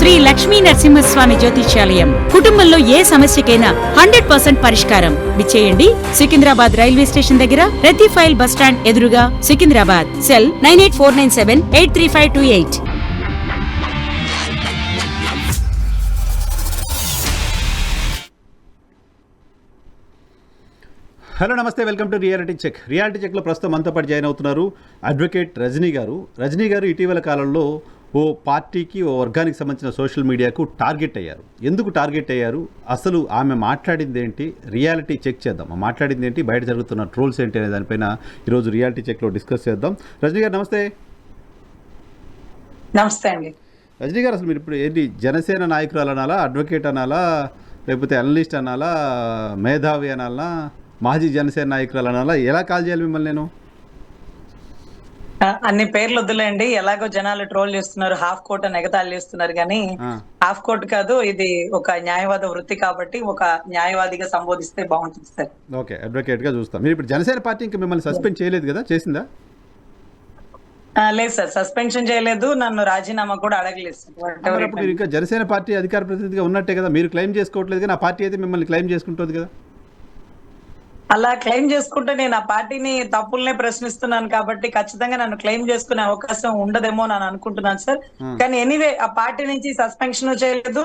శ్రీ లక్ష్మీ నరసింహస్వామి జ్యోతిష్యాలయం. కుటుంబంలో ఏ సమస్యకైనా 100% పరిష్కారం. విచ్చేయండి సికింద్రాబాద్ రైల్వే స్టేషన్ దగ్గర రతీఫైల్ బస్ స్టాండ్ ఎదురుగా, సికింద్రాబాద్. సెల్ 9849783528. హలో నమస్తే, welcome to reality check. Reality చెక్లో ప్రస్తుతం మనతో పాటు జాయిన్ అవుతున్నారు అడ్వకేట్ రజనీ గారు. రజనీ గారు ఇటీవల కాలంలో ఓ పార్టీకి, ఓ వర్గానికి సంబంధించిన సోషల్ మీడియాకు టార్గెట్ అయ్యారు. ఎందుకు టార్గెట్ అయ్యారు, అసలు ఆమె మాట్లాడింది ఏంటి, రియాలిటీ చెక్ చేద్దాం. మాట్లాడింది ఏంటి, బయట జరుగుతున్న ట్రోల్స్ ఏంటి అనే దానిపైన ఈరోజు రియాలిటీ చెక్లో డిస్కస్ చేద్దాం. రజనీ గారు నమస్తే. నమస్తే అండి. రజనీ గారు, అసలు మీరు ఇప్పుడు ఏంటి, జనసేన నాయకురాలు అనాలా, అడ్వకేట్ అనాలా, లేకపోతే అనలిస్ట్ అనాలా, మేధావి అనాలా, మాజీ జనసేన నాయకురాలు అనాలా, ఎలా కాల్ చేయాలి మిమ్మల్ని నేను? అన్ని పేర్లు వద్దులేండి, ఎలాగో జనాలు ట్రోల్ చేస్తున్నారు, హాఫ్ కోట్ అని ఎగతాళి చేస్తున్నారు. కానీ హాఫ్ కోట్ కాదు, ఇది ఒక న్యాయవాద వృత్తి కాబట్టి ఒక న్యాయవాదిగా సంబోధిస్తే బాగుంటుంది సార్. ఓకే, అడ్వకేట్ గా చూస్తాం. మీరు ఇప్పుడు జనసేన పార్టీ ఇంకా మిమ్మల్ని సస్పెండ్ చేయలేదు కదా, చేసిందా? లేదు సార్, సస్పెన్షన్ చేయలేదు, నన్ను రాజీనామా కూడా అడగలేదు సార్. మీరు ఇంకా జనసేన పార్టీ అధికార ప్రతినిధిగా ఉన్నట్టే కదా, మీరు క్లెయిమ్ చేసుకోవట్లేదు కదా, ఆ పార్టీ అయితే మిమ్మల్ని క్లెయిమ్ చేసుకుంటుంది కదా. అలా క్లెయిమ్ చేసుకుంటే నేను ఆ పార్టీని తప్పుల్నే ప్రశ్నిస్తున్నాను కాబట్టి ఖచ్చితంగా నన్ను క్లెయిమ్ చేసుకునే అవకాశం ఉండదేమో అని అనుకుంటున్నాను సార్. కానీ ఎనీవే, ఆ పార్టీ నుంచి సస్పెన్షన్ చేయలేదు,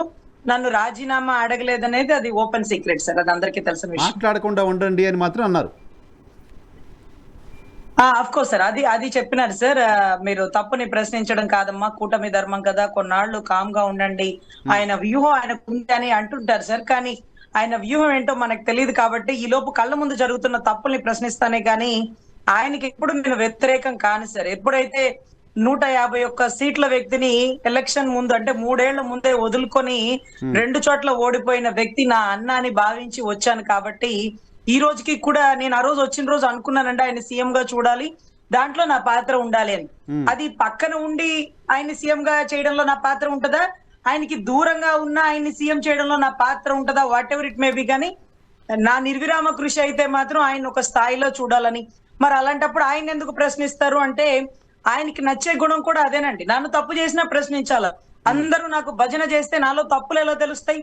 నన్ను రాజీనామా అడగలేదు అనేది అది ఓపెన్ సీక్రెట్ సార్, అది అందరికీ తెలిసిన విషయం. మాట్లాడకుండా ఉండండి అని మాత్రం అన్నారు. ఆఫ్ కోర్స్ సార్, అది చెప్పినారు సార్. మీరు తప్పుని ప్రశ్నించడం కాదమ్మా, కూటమి ధర్మం కదా, కొన్నాళ్ళు కామ్ గా ఉండండి, ఆయన వ్యూహం ఆయనకు ఉంది అని అంటుంటారు సార్. కానీ ఆయన వ్యూహం ఏంటో మనకు తెలియదు కాబట్టి ఈ లోపు కళ్ళ ముందు జరుగుతున్న తప్పుల్ని ప్రశ్నిస్తానే కానీ ఆయనకి ఎప్పుడు నేను వ్యతిరేకం కాను సార్. ఎప్పుడైతే 151 సీట్ల వ్యక్తిని ఎలక్షన్ ముందు అంటే 3 ఏళ్ల ముందే వదులుకొని 2 చోట్ల ఓడిపోయిన వ్యక్తి నా అన్న అని భావించి వచ్చాను కాబట్టి ఈ రోజుకి కూడా నేను ఆ రోజు వచ్చిన రోజు అనుకున్నానంటే ఆయన సీఎం గా చూడాలి, దాంట్లో నా పాత్ర ఉండాలి అని. అది పక్కన ఉండి ఆయన సీఎం గా చేయడంలో నా పాత్ర ఉంటుందా, ఆయనకి దూరంగా ఉన్న ఆయన్ని సీఎం చేయడంలో నా పాత్ర ఉంటుందా, what ever it may be, కానీ నా నిర్విరామ కృషి అయితే మాత్రం ఆయన ఒక స్థాయిలో చూడాలని. మరి అలాంటప్పుడు ఆయన ఎందుకు ప్రశ్నిస్తారు అంటే ఆయనకి నచ్చే గుణం కూడా అదేనండి, నన్ను తప్పు చేసినా ప్రశ్నించాల. అందరూ నాకు భజన చేస్తే నాలో తప్పులు ఎలా తెలుస్తాయి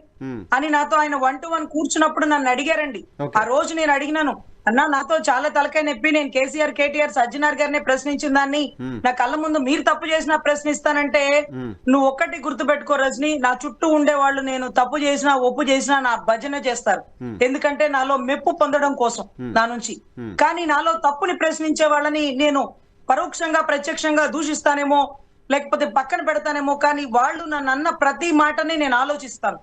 అని నాతో ఆయన 1-to-1 కూర్చున్నప్పుడు నన్ను అడిగారండి. ఆ రోజు నేను అడిగినాను, అన్నా నాతో చాలా తలకాయ నొప్పి, నేను కేసీఆర్, కేటీఆర్, సజ్జనార్ గారినే ప్రశ్నించిన దాన్ని నా కళ్ళ ముందు మీరు తప్పు చేసినా ప్రశ్నిస్తానంటే నువ్వు ఒక్కటి గుర్తు పెట్టుకో రజనీ, నా చుట్టూ ఉండే వాళ్ళు నేను తప్పు చేసినా ఒప్పు చేసినా నా భజన చేస్తారు, ఎందుకంటే నాలో మెప్పు పొందడం కోసం నా నుంచి. కానీ నాలో తప్పుని ప్రశ్నించే వాళ్ళని నేను పరోక్షంగా ప్రత్యక్షంగా దూషిస్తానేమో, లేకపోతే పక్కన పెడతానేమో, కానీ వాళ్ళు నన్ను అన్న ప్రతి మాటని నేను ఆలోచిస్తాను.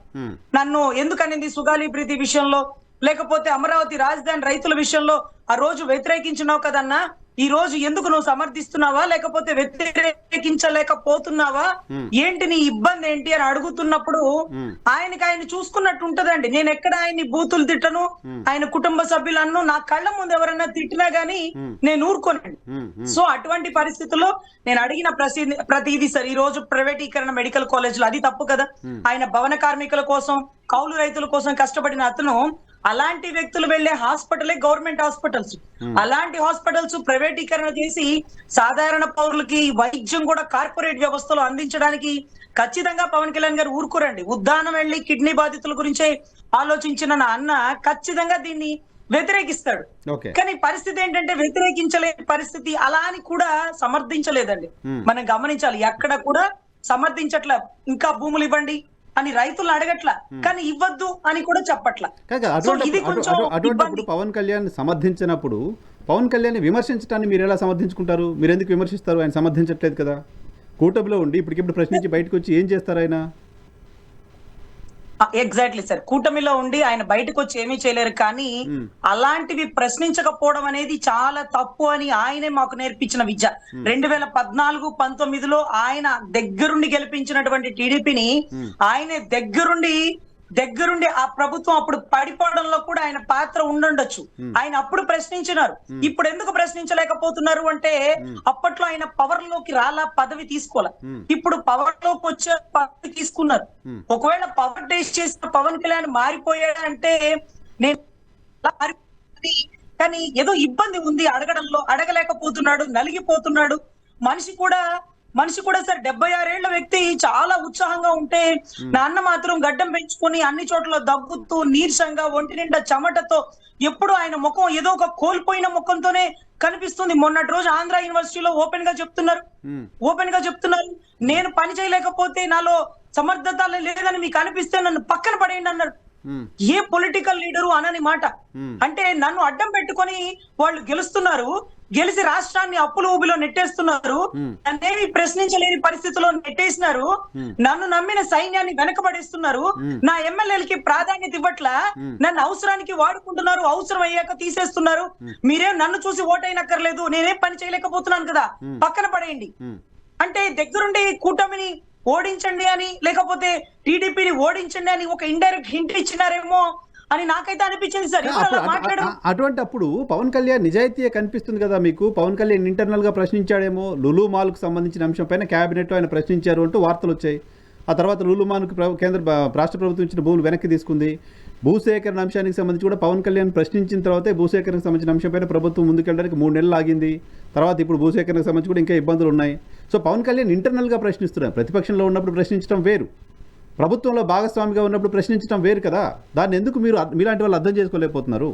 నన్ను ఎందుకనింది సుగాలి ప్రీతి విషయంలో, లేకపోతే అమరావతి రాజధాని రైతుల విషయంలో ఆ రోజు వ్యతిరేకించినావు కదన్నా, ఈ రోజు ఎందుకు నువ్వు సమర్థిస్తున్నావా, లేకపోతే వ్యతిరేకించలేకపోతున్నావా, ఏంటి నీ ఇబ్బంది ఏంటి అని అడుగుతున్నప్పుడు ఆయన చూసుకున్నట్టు ఉంటదండి. నేను ఎక్కడ ఆయన్ని బూతులు తిట్టను, ఆయన కుటుంబ సభ్యులను నా కళ్ళ ముందు ఎవరైనా తిట్టినా గానీ నేను ఊరుకోనండి. సో అటువంటి పరిస్థితుల్లో నేను అడిగిన ప్రతిదీ సార్, ఈ రోజు ప్రైవేటీకరణ మెడికల్ కాలేజ్ లో అది తప్పు కదా, ఆయన భవన కార్మికుల కోసం, కౌలు రైతుల కోసం కష్టపడిన అతను అలాంటి వ్యక్తులు వెళ్లే హాస్పిటలే గవర్నమెంట్ హాస్పిటల్స్, అలాంటి హాస్పిటల్స్ ప్రైవేటీకరణ చేసి సాధారణ పౌరులకి వైద్యం కూడా కార్పొరేట్ వ్యవస్థలో అందించడానికి ఖచ్చితంగా పవన్ కళ్యాణ్ గారు ఊరుకోరండి. ఉద్దానం వెళ్లి కిడ్నీ బాధితుల గురించే ఆలోచించిన నా అన్న ఖచ్చితంగా దీన్ని వ్యతిరేకిస్తాడు. కానీ పరిస్థితి ఏంటంటే వ్యతిరేకించలేని పరిస్థితి, అలా అని కూడా సమర్థించలేదండి. మనం గమనించాలి, ఎక్కడ కూడా సమర్థించట్ల, ఇంకా భూములు ఇవ్వండి అని రైతులు అడగట్లా, కానీ ఇవ్వద్దు అని కూడా చెప్పట్లా. అటువంటిప్పుడు పవన్ కళ్యాణ్ సమర్థించినప్పుడు పవన్ కళ్యాణ్ విమర్శించడాన్ని మీరు ఎలా సమర్థించుకుంటారు? మీరు ఎందుకు విమర్శిస్తారు? ఆయన సమర్థించట్లేదు కదా, కూటమిలో ఉండి ఇప్పటికిప్పుడు ప్రశ్నించి బయటకు వచ్చి ఏం చేస్తారు ఆయన? ఎగ్జాక్ట్లీ సార్, కూటమిలో ఉండి ఆయన బయటకు వచ్చి ఏమీ చేయలేరు, కానీ అలాంటివి ప్రశ్నించకపోవడం అనేది చాలా తప్పు అని ఆయనే మాకు నేర్పించిన విద్య. 2014-19లో ఆయన దగ్గరుండి గెలిపించినటువంటి టీడీపీని ఆయనే దగ్గరుండి ఆ ప్రభుత్వం అప్పుడు పడిపోవడంలో కూడా ఆయన పాత్ర ఉండుండొచ్చు. ఆయన అప్పుడు ప్రశ్నించినారు, ఇప్పుడు ఎందుకు ప్రశ్నించలేకపోతున్నారు అంటే అప్పట్లో ఆయన పవర్ లోకి రాలా, పదవి తీసుకోలే, ఇప్పుడు పవర్ లోకి వచ్చే పదవి తీసుకున్నారు. ఒకవేళ పవర్ టేస్ట్ చేసిన పవన్ కళ్యాణ్ మారిపోయాడంటే నేను, కానీ ఏదో ఇబ్బంది ఉంది అడగడంలో, అడగలేకపోతున్నాడు, నలిగిపోతున్నాడు. మనిషి కూడా మనిషి కూడా సార్ 76 ఏళ్ల వ్యక్తి చాలా ఉత్సాహంగా ఉంటే నాన్న మాత్రం గడ్డం పెంచుకొని అన్ని చోట్ల దగ్గుతూ నీరసంగా ఒంటి నిండా చెమటతో ఎప్పుడు ఆయన ముఖం ఏదో ఒక కోల్పోయిన ముఖంతోనే కనిపిస్తుంది. మొన్నటి రోజు ఆంధ్ర యూనివర్సిటీలో ఓపెన్ గా చెప్తున్నారు నేను పని చేయలేకపోతే నాలో సమర్థత లేదని మీకు అనిపిస్తే నన్ను పక్కన పడేయండి అన్నారు. ఏ పొలిటికల్ లీడరు అనని మాట. అంటే నన్ను అడ్డం పెట్టుకొని వాళ్ళు గెలిచి రాష్ట్రాన్ని అప్పుల ఊబిలో నెట్టేస్తున్నారు, నన్నేమి ప్రశ్నించలేని పరిస్థితిలో నెట్టేసినారు, నన్ను నమ్మిన సైన్యాన్ని వెనకబడేస్తున్నారు, నా ఎమ్మెల్యేలకి ప్రాధాన్యత ఇవ్వట్లా, నన్ను అవసరానికి వాడుకుంటున్నారు, అవసరం అయ్యాక తీసేస్తున్నారు, మీరేం నన్ను చూసి ఓటైనక్కర్లేదు, నేనేం పని చేయలేకపోతున్నాను కదా, పక్కన పడేయండి అంటే దగ్గరుండి కూటమిని ఓడించండి అని లేకపోతే టీడీపీని ఓడించండి అని ఒక ఇండైరెక్ట్ హింట్ ఇచ్చినారేమో అని నాకైతే అనిపించింది సార్. అటువంటి అప్పుడు పవన్ కళ్యాణ్ నిజాయితీగా కనిపిస్తుంది కదా మీకు. పవన్ కళ్యాణ్ ఇంటర్నల్ గా ప్రశ్నించాడేమో, లులు మాల్ కు సంబంధించిన అంశం పైన క్యాబినెట్ ఆయన ప్రశ్నించారు అంటూ వార్తలు వచ్చాయి. ఆ తర్వాత లులు మాల్ కు రాష్ట్ర ప్రభుత్వం ఇచ్చిన భూములు వెనక్కి తీసుకుంది. భూసేకరణ అంశానికి సంబంధించి కూడా పవన్ కళ్యాణ్ ప్రశ్నించిన తర్వాతే భూసేకరణకు సంబంధించిన అంశంపైన ప్రభుత్వం ముందుకెళ్ళడానికి 3 నెలలు ఆగింది. తర్వాత ఇప్పుడు భూసేకరణకు సంబంధించి కూడా ఇంకా ఇబ్బందులు ఉన్నాయి. సో పవన్ కళ్యాణ్ ఇంటర్నల్గా ప్రశ్నిస్తున్నారు. ప్రతిపక్షంలో ఉన్నప్పుడు ప్రశ్నించడం వేరు, ప్రభుత్వంలో భాగస్వామిగా ఉన్నప్పుడు ప్రశ్నించడం వేరు కదా. దాన్ని ఎందుకు మీలాంటి వాళ్ళు అర్థం చేసుకోలేకపోతున్నారు?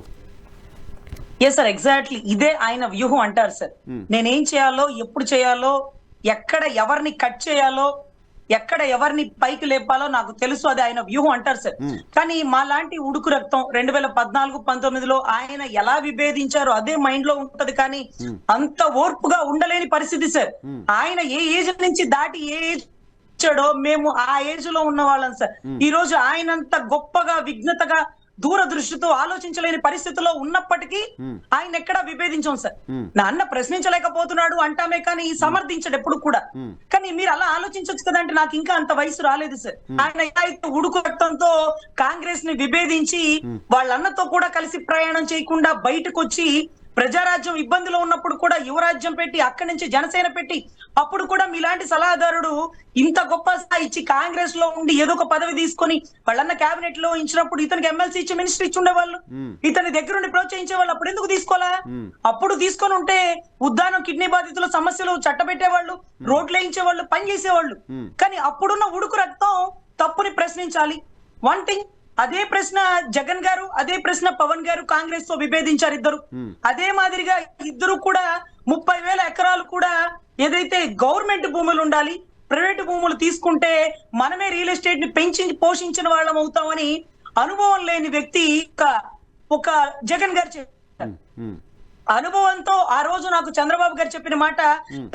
ఎస్ సార్, ఎగ్జాక్ట్లీ ఇదే ఆయన వ్యూహం అంటారు సార్. నేనేం చేయాలో, ఎప్పుడు చేయాలో, ఎక్కడ ఎవరిని కట్ చేయాలో, ఎక్కడ ఎవరిని పైకి లేపాలో నాకు తెలుసు, అది ఆయన వ్యూహం అంటారు సార్. కానీ మా లాంటి ఉడుకు రక్తం 2014-19లో ఆయన ఎలా విభేదించారో అదే మైండ్ లో ఉంటది. కానీ అంత ఓర్పుగా ఉండలేని పరిస్థితి సార్. ఆయన ఏ ఏజ్ నుంచి దాటి ఏ ఏజ్ వచ్చాడో మేము ఆ ఏజ్ లో ఉన్న వాళ్ళం సార్. ఈ రోజు ఆయనంత గొప్పగా విఘ్నతగా దూరదృష్టితో ఆలోచించలేని పరిస్థితిలో ఉన్నప్పటికీ ఆయన ఎక్కడా విభేదించాం సార్. నాన్న ప్రశ్నించలేకపోతున్నాడు అంటామే కానీ సమర్థించడు ఎప్పుడు కూడా. కానీ మీరు అలా ఆలోచించవచ్చు కదంటే నాకు ఇంకా అంత వయసు రాలేదు సార్. ఆయన అయితే ఉడుకు రక్తంతో కాంగ్రెస్ ని విభేదించి వాళ్ళన్నతో కూడా కలిసి ప్రయాణం చేయకుండా బయటకు వచ్చి ప్రజారాజ్యం ఇబ్బందిలో ఉన్నప్పుడు కూడా యువరాజ్యం పెట్టి అక్కడి నుంచి జనసేన పెట్టి అప్పుడు కూడా మీలాంటి సలహాదారుడు ఇంత గొప్ప స్థాయి ఇచ్చి కాంగ్రెస్ లో ఉండి ఏదో ఒక పదవి తీసుకొని వాళ్ళన్న కేబినెట్ లో ఇచ్చినప్పుడు ఇతనికి ఎమ్మెల్సీ ఇచ్చి మినిస్టర్ ఇచ్చి ఉండేవాళ్ళు, ఇతని దగ్గరుండి ప్రోత్సహించే వాళ్ళు. అప్పుడు ఎందుకు తీసుకోవాలా? అప్పుడు తీసుకొని ఉంటే ఉద్దానం కిడ్నీ బాధితుల సమస్యలు చట్టబెట్టేవాళ్ళు, రోడ్లు వేయించేవాళ్ళు, పని చేసేవాళ్ళు. కానీ అప్పుడున్న ఉడుకు రక్తం తప్పుని ప్రశ్నించాలి. వన్ థింగ్, అదే ప్రశ్న జగన్ గారు, అదే ప్రశ్న పవన్ గారు కాంగ్రెస్ తో విభేదించారు ఇద్దరు. అదే మాదిరిగా ఇద్దరు కూడా 30,000 ఎకరాలు కూడా ఏదైతే గవర్నమెంట్ భూములు ఉండాలి, ప్రైవేట్ భూములు తీసుకుంటే మనమే రియల్ ఎస్టేట్ ని పెంచి పోషించిన వాళ్ళం అవుతామని అనుభవం లేని వ్యక్తి ఒక జగన్ గారు చెప్పారు. అనుభవంతో ఆ రోజు నాకు చంద్రబాబు గారు చెప్పిన మాట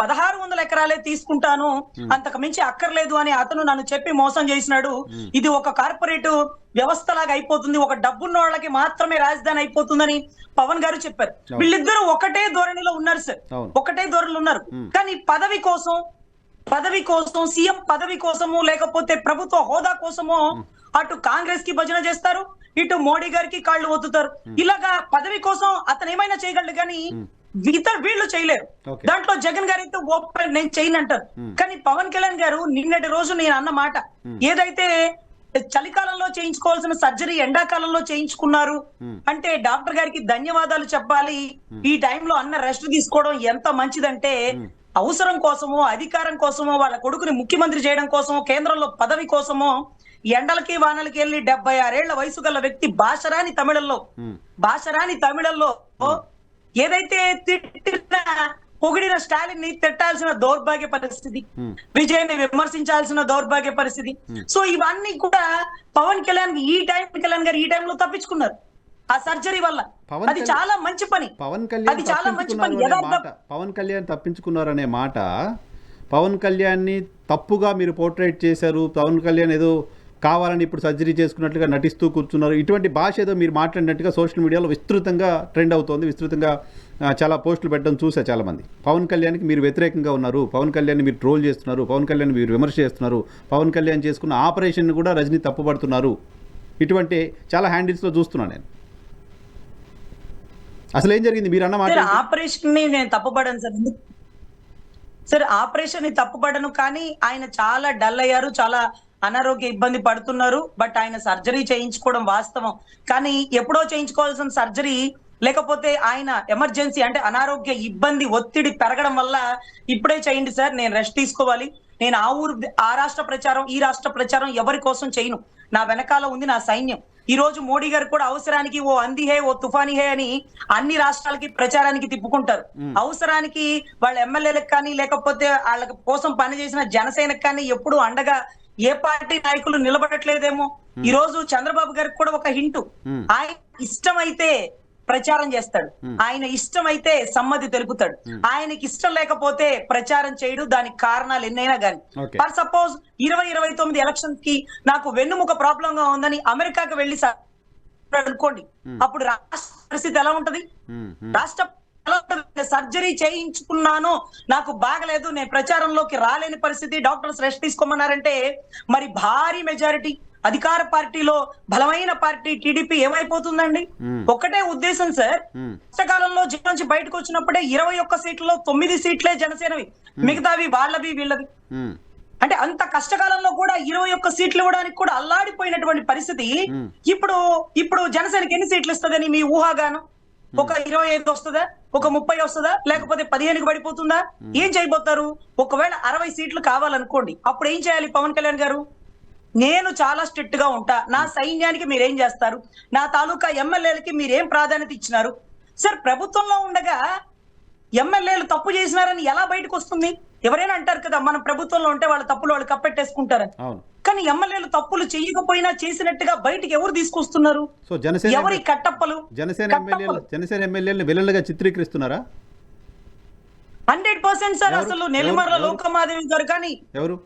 1600 ఎకరాలే తీసుకుంటాను, అంతకు మించి అక్కర్లేదు అని అతను నన్ను చెప్పి మోసం చేసినాడు. ఇది ఒక కార్పొరేట్ వ్యవస్థ లాగా అయిపోతుంది, ఒక డబ్బున్న వాళ్ళకి మాత్రమే రాజధాని అయిపోతుందని పవన్ గారు చెప్పారు. వీళ్ళిద్దరూ ఒకటే ధోరణిలో ఉన్నారు సార్, ఒకటే ధోరణిలో ఉన్నారు. కానీ పదవి కోసం సీఎం పదవి కోసము లేకపోతే ప్రభుత్వ హోదా కోసమో అటు కాంగ్రెస్ కి భజన చేస్తారు, ఇటు మోడీ గారికి కాళ్ళు ఒత్తుతారు. ఇలాగా పదవి కోసం అతను ఏమైనా చేయగలడు కానీ వీళ్ళు చేయలేరు. దాంట్లో జగన్ గారు అయితే ఓపెన్ నేను చేయను అంటారు. కానీ పవన్ కళ్యాణ్ గారు నిన్నటి రోజు నేను అన్న మాట ఏదైతే చలికాలంలో చేయించుకోవాల్సిన సర్జరీ ఎండాకాలంలో చేయించుకున్నారు అంటే డాక్టర్ గారికి ధన్యవాదాలు చెప్పాలి. ఈ టైంలో అన్న రెస్ట్ తీసుకోవడం ఎంత మంచిదంటే అవసరం కోసమో అధికారం కోసమో వాళ్ళ కొడుకుని ముఖ్యమంత్రి చేయడం కోసమో కేంద్రంలో పదవి కోసమో ఎండలకి వానలకి వెళ్ళి 76 ఏళ్ల వయసు గల వ్యక్తి భాషరాని తమిళంలో ఏదైతే పొగిడిన స్టాలిన్ ని తిట్టాల్సిన దౌర్భాగ్య పరిస్థితి, విజయ్ ని విమర్శించాల్సిన దౌర్భాగ్య పరిస్థితి. సో ఇవన్నీ కూడా పవన్ కళ్యాణ్ గారు ఈ టైంలో తప్పించుకున్నారు ఆ సర్జరీ వల్ల. అది చాలా మంచి పని. పవన్ కళ్యాణ్ తప్పించుకున్నారనే మాట, పవన్ కళ్యాణ్ ని తప్పుగా మీరు పోర్ట్రేట్ చేశారు, పవన్ కళ్యాణ్ ఏదో కావాలని ఇప్పుడు సర్జరీ చేసుకున్నట్లుగా నటిస్తూ కూర్చున్నారు, ఇటువంటి భాష ఏదో మీరు మాట్లాడినట్టుగా సోషల్ మీడియాలో విస్తృతంగా ట్రెండ్ అవుతోంది. విస్తృతంగా చాలా పోస్టులు పెట్టడం చూసా చాలామంది. పవన్ కళ్యాణ్కి మీరు వ్యతిరేకంగా ఉన్నారు, పవన్ కళ్యాణ్ని మీరు ట్రోల్ చేస్తున్నారు, పవన్ కళ్యాణ్ మీరు విమర్శ చేస్తున్నారు, పవన్ కళ్యాణ్ చేసుకున్న ఆపరేషన్ కూడా రజనీ తప్పుపడుతున్నారు, ఇటువంటి చాలా హ్యాండిల్స్లో చూస్తున్నాను నేను. అసలు ఏం జరిగింది మీరు అన్న మాట? ఆపరేషన్ ని నేను తప్పుపడను సార్, ఆపరేషన్ ని తప్పుపడను. కానీ ఆయన చాలా డల్ అయ్యారు, చాలా అనారోగ్య ఇబ్బంది పడుతున్నారు. బట్ ఆయన సర్జరీ చేయించుకోవడం వాస్తవం. కానీ ఎప్పుడో చేయించుకోవాల్సిన సర్జరీ లేకపోతే ఆయన ఎమర్జెన్సీ అంటే అనారోగ్య ఇబ్బంది ఒత్తిడి పెరగడం వల్ల ఇప్పుడే చేయండి సార్, నేను రెస్ట్ తీసుకోవాలి, నేను ఆ రాష్ట్ర ప్రచారం ఈ రాష్ట్ర ప్రచారం ఎవరి కోసం చేయను, నా వెనకాల ఉంది నా సైన్యం. ఈ రోజు మోడీ గారు కూడా అవసరానికి ఓ అంది హే ఓ తుఫానీ హే అని అన్ని రాష్ట్రాలకి ప్రచారానికి తిప్పుకుంటారు. అవసరానికి వాళ్ళ ఎమ్మెల్యేలకు కానీ లేకపోతే వాళ్ళ కోసం పనిచేసిన జనసేనకు కానీ ఎప్పుడు అండగా ఏ పార్టీ నాయకులు నిలబడట్లేదేమో. ఈ రోజు చంద్రబాబు గారికి కూడా ఒక హింటు, ఆయన ఇష్టమైతే ప్రచారం చేస్తాడు, ఆయన ఇష్టమైతే సమ్మతి తెలుపుతాడు, ఆయనకి ఇష్టం లేకపోతే ప్రచారం చేయడు. దానికి కారణాలు ఎన్నైనా గానీ, ఫర్ సపోజ్ 2029 ఎలక్షన్ కి నాకు వెన్నుముక ప్రాబ్లం గా ఉందని అమెరికాకి వెళ్లి అనుకోండి, అప్పుడు రాష్ట్ర పరిస్థితి ఎలా ఉంటది? రాష్ట్ర సర్జరీ చేయించుకున్నాను, నాకు బాగలేదు, నేను ప్రచారంలోకి రాలేని పరిస్థితి, డాక్టర్స్ రెస్ట్ తీసుకోమన్నారంటే మరి భారీ మెజారిటీ అధికార పార్టీలో బలమైన పార్టీ టీడీపీ ఏమైపోతుందండి? ఒకటే ఉద్దేశం సార్, కష్టకాలంలో జైలు నుంచి బయటకు వచ్చినప్పుడే 21 సీట్లలో 9 సీట్లే జనసేనవి, మిగతావి వాళ్ళవి వీళ్ళవి. అంటే అంత కష్టకాలంలో కూడా 21 సీట్లు ఇవ్వడానికి కూడా అల్లాడిపోయినటువంటి పరిస్థితి. ఇప్పుడు జనసేనకి ఎన్ని సీట్లు ఇస్తుందని మీ ఊహాగానం? ఒక 25 వస్తుందా, ఒక 30 వస్తుందా, లేకపోతే 15కి పడిపోతుందా? ఏం చేయబోతారు? ఒకవేళ 60 సీట్లు కావాలనుకోండి, అప్పుడు ఏం చేయాలి పవన్ కళ్యాణ్ గారు? నేను చాలా స్ట్రిక్ట్ గా ఉంటా, నా సైన్యానికి మీరేం చేస్తారు, నా తాలూకా ఎమ్మెల్యేలకి మీరేం ప్రాధాన్యత ఇచ్చినారు? సార్, ప్రభుత్వంలో ఉండగా ఎమ్మెల్యేలు తప్పు చేసినారని ఎలా బయటకు వస్తుంది? ఎవరైనా అంటారు కదా, మనం ప్రభుత్వంలో ఉంటే వాళ్ళ తప్పులు వాళ్ళు కప్పెట్టేసుకుంటారని. కానీ ఎమ్మెల్యేలు తప్పులు చేయకపోయినా చేసినట్టుగా బయటికి ఎవరు తీసుకొస్తున్నారు? ఎవరి కట్టప్పలు? జనసేన ఎమ్మెల్యేలు విలన్లుగా చిత్రీకరిస్తున్నారా? 100% సార్. అసలు నెల్లిమర్ల లోకమాదేవి గారు కానీ ఎవరు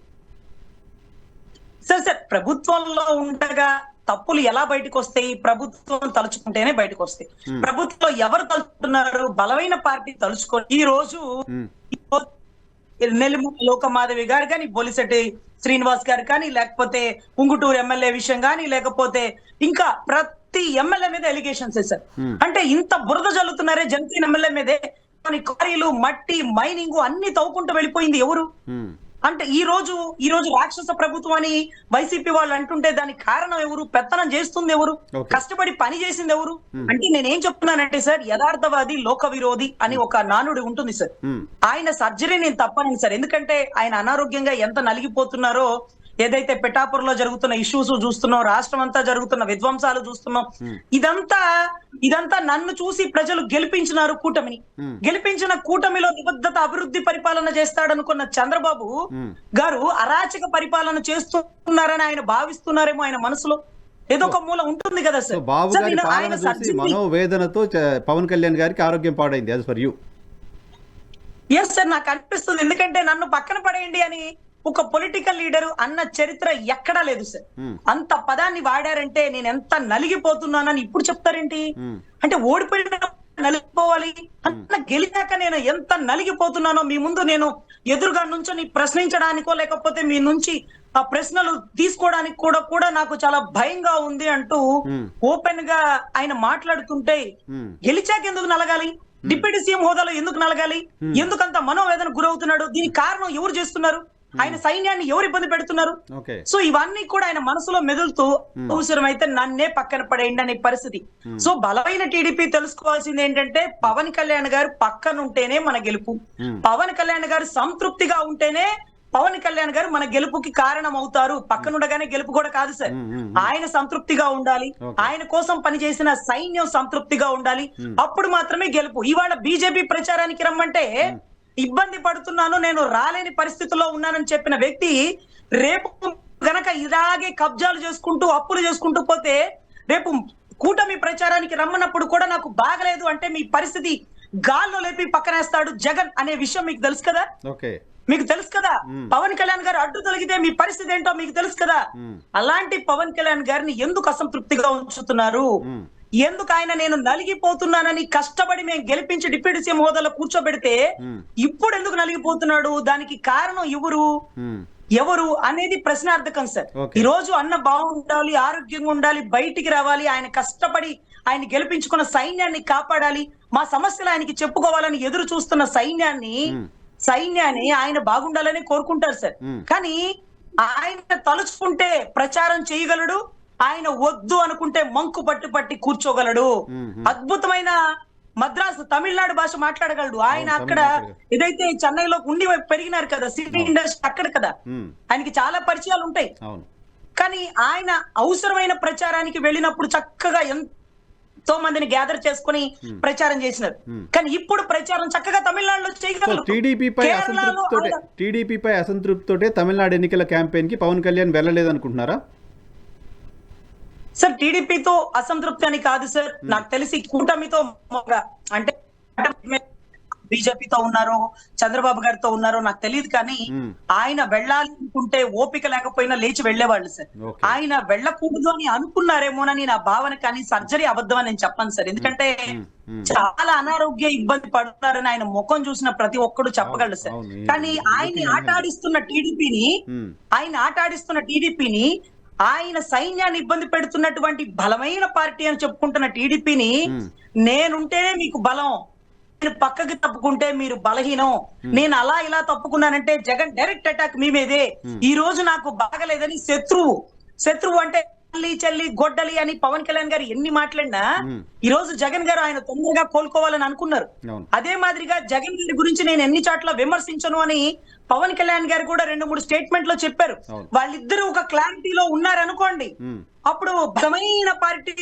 సార్ ప్రభుత్వంలో ఉండగా తప్పులు ఎలా బయటకు వస్తాయి? ప్రభుత్వం తలుచుకుంటేనే బయటకు వస్తాయి. ప్రభుత్వంలో ఎవరు తలుచుకుంటున్నారు? బలమైన పార్టీ తలుచుకొని ఈ రోజు నెల్లిమర్ల లోకమాధవి గారు కానీ, బొలిశెట్టి శ్రీనివాస్ గారు కానీ, లేకపోతే పుంగుటూరు ఎమ్మెల్యే విషయం కానీ, లేకపోతే ఇంకా ప్రతి ఎమ్మెల్యే మీద ఎలిగేషన్స్ సార్. అంటే ఇంత బురద జల్లుతున్నారే జనసేన ఎమ్మెల్యే మీదే. క్వారీలు, మట్టి, మైనింగ్ అన్ని తవ్వుకుంటూ వెళ్ళిపోయింది ఎవరు? అంటే ఈ రోజు రాక్షస ప్రభుత్వం అని వైసీపీ వాళ్ళు అంటుంటే దానికి కారణం ఎవరు? పెత్తనం చేస్తుంది ఎవరు? కష్టపడి పని చేసింది ఎవరు? అంటే నేనేం చెప్తున్నానంటే సార్, యథార్థవాది లోక విరోధి అని ఒక నానుడి ఉంటుంది సార్. ఆయన సర్జరీ నేను తప్పను సార్, ఎందుకంటే ఆయన అనారోగ్యంగా ఎంత నలిగిపోతున్నారో, ఏదైతే పిఠాపురంలో జరుగుతున్న ఇష్యూస్ చూస్తున్నాం, రాష్ట్రం అంతా జరుగుతున్న విధ్వంసాలు చూస్తున్నాం, ఇదంతా నన్ను చూసి ప్రజలు గెలిపించినారు కూటమిని. గెలిపించిన కూటమిలో నిబద్ధత అభివృద్ధి పరిపాలన చేస్తాడనుకున్న చంద్రబాబు గారు అరాచక పరిపాలన చేస్తున్నారని ఆయన భావిస్తున్నారేమో. ఆయన మనసులో ఏదో ఒక మూల ఉంటుంది కదా సార్. బాబు గారి పాలన చూసి మనోవేదనతో పవన్ కళ్యాణ్ గారికి ఆరోగ్యం పాడైంది. As for you? Yes sir, నాకు అనిపిస్తుంది. ఎందుకంటే నన్ను పక్కన పడేయండి అని ఒక పొలిటికల్ లీడర్ అన్న చరిత్ర ఎక్కడా లేదు సార్. అంత పదాన్ని వాడారంటే నేను ఎంత నలిగిపోతున్నానని ఇప్పుడు చెప్తారేంటి? అంటే ఓడిపోయిన నలిగిపోవాలి అన్న, గెలిచాక నేను ఎంత నలిగిపోతున్నానో మీ ముందు నేను ఎదురుగా నుంచొని ప్రశ్నించడానికో లేకపోతే మీ నుంచి ఆ ప్రశ్నలు తీసుకోవడానికి కూడా నాకు చాలా భయంగా ఉంది అంటూ ఓపెన్ గా ఆయన మాట్లాడుతుంటే, గెలిచాక ఎందుకు నలగాలి? డిప్యూటీ సీఎం హోదాలో ఎందుకు నలగాలి? ఎందుకంత మనోవేదన గురవుతున్నాడు? దీనికి కారణం ఎవరు చేస్తున్నారు? ఆయన సైన్యాన్ని ఎవరు ఇబ్బంది పెడుతున్నారు? సో ఇవన్నీ కూడా ఆయన మనసులో మెదులుతూ అవసరమైతే నన్నే పక్కన పడేయండి అనే పరిస్థితి. సో బలమైన టీడీపీ తెలుసుకోవాల్సింది ఏంటంటే, పవన్ కళ్యాణ్ గారు పక్కన ఉంటేనే మన గెలుపు, పవన్ కళ్యాణ్ గారు సంతృప్తిగా ఉంటేనే పవన్ కళ్యాణ్ గారు మన గెలుపుకి కారణం అవుతారు. పక్కనుండగానే గెలుపు కూడా కాదు సార్. ఆయన సంతృప్తిగా ఉండాలి, ఆయన కోసం పనిచేసిన సైన్యం సంతృప్తిగా ఉండాలి, అప్పుడు మాత్రమే గెలుపు. ఇవాళ బీజేపీ ప్రచారానికి రమ్మంటే ఇబ్బంది పడుతున్నాను, నేను రాలేని పరిస్థితుల్లో ఉన్నానని చెప్పిన వ్యక్తి రేపు గనక ఇలాగే కబ్జాలు చేసుకుంటూ అప్పులు చేసుకుంటూ పోతే, రేపు కూటమి ప్రచారానికి రమ్మన్నప్పుడు కూడా నాకు బాగలేదు అంటే మీ పరిస్థితి గాల్లో లేపి పక్కనేస్తాడు జగన్ అనే విషయం మీకు తెలుసు కదా. మీకు తెలుసు కదా, పవన్ కళ్యాణ్ గారు అడ్డు తొలగితే మీ పరిస్థితి ఏంటో మీకు తెలుసు కదా. అలాంటి పవన్ కళ్యాణ్ గారిని ఎందుకు అసంతృప్తిగా ఉంచుతున్నారు? ఎందుకు ఆయన నేను నలిగిపోతున్నానని కష్టపడి మేము గెలిపించి డిప్యూటీ సీఎం హోదాలో కూర్చోబెడితే ఇప్పుడు ఎందుకు నలిగిపోతున్నాడు? దానికి కారణం ఎవరు అనేది ప్రశ్నార్థకం సార్. ఈ రోజు అన్న బాగుండాలి, ఆరోగ్యంగా ఉండాలి, బయటికి రావాలి, ఆయన కష్టపడి ఆయన గెలిపించుకున్న సైన్యాన్ని కాపాడాలి, మా సమస్యలు ఆయనకి చెప్పుకోవాలని ఎదురు చూస్తున్న సైన్యాన్ని ఆయన బాగుండాలని కోరుకుంటారు సార్. కానీ ఆయన తలుచుకుంటే ప్రచారం చేయగలడు, ఆయన వద్దు అనుకుంటే మంకు పట్టి కూర్చోగలడు. అద్భుతమైన మద్రాసు తమిళనాడు భాష మాట్లాడగలడు ఆయన. అక్కడ ఏదైతే చెన్నైలో ఉండి పెరిగినారు కదా, సిటీ ఇండస్ట్రీ అక్కడ కదా, ఆయనకి చాలా పరిచయాలు ఉంటాయి. కానీ ఆయన అవసరమైన ప్రచారానికి వెళ్ళినప్పుడు చక్కగా ఎంతో మందిని గ్యాదర్ చేసుకుని ప్రచారం చేసినారు. కానీ ఇప్పుడు ప్రచారం చక్కగా తమిళనాడులో చేయగలరు. టీడీపీపై అసంతృప్తితోటే తమిళనాడు ఎన్నికల క్యాంపెయిన్ కి పవన్ కళ్యాణ్ వెళ్ళలేదు అనుకుంటున్నారా? సార్ టీడీపీతో అసంతృప్తి అని కాదు సార్, నాకు తెలిసి కూటమితో అంటే బీజేపీతో ఉన్నారో చంద్రబాబు గారితో ఉన్నారో నాకు తెలియదు, కానీ ఆయన వెళ్ళాలి అనుకుంటే ఓపిక లేకపోయినా లేచి వెళ్లేవాళ్ళు సార్. ఆయన వెళ్ళకూడదు అని అనుకున్నారేమోనని నా భావన, కానీ సర్జరీ అబద్ధం అని నేను చెప్పను సార్. ఎందుకంటే చాలా అనారోగ్య ఇబ్బంది పడుతున్నారని ఆయన ముఖం చూసిన ప్రతి ఒక్కడు చెప్పగలడు సార్. కానీ ఆయన్ని ఆటాడిస్తున్న టీడీపీని ఆయన సైన్యాన్ని ఇబ్బంది పెడుతున్నటువంటి బలమైన పార్టీ అని చెప్పుకుంటున్న టీడీపీని నేనుంటేనే మీకు బలం, నేను పక్కకి తప్పుకుంటే మీరు బలహీనం, నేను అలా ఇలా తప్పుకున్నానంటే జగన్ డైరెక్ట్ అటాక్ మీ మీదే, ఈ రోజు నాకు బాగలేదని శత్రువు అంటే చెల్లి గొడ్డలి అని పవన్ కళ్యాణ్ గారు ఎన్ని మాట్లాడినా ఈ రోజు జగన్ గారు ఆయన తొందరగా కోలుకోవాలని అనుకున్నారు. అదే మాదిరిగా జగన్ గారి గురించి నేను ఎన్ని చోట్ల విమర్శించను అని పవన్ కళ్యాణ్ గారు కూడా 2-3 స్టేట్మెంట్ లో చెప్పారు. వాళ్ళిద్దరూ ఒక క్లారిటీలో ఉన్నారనుకోండి, అప్పుడు బలమైన పార్టీ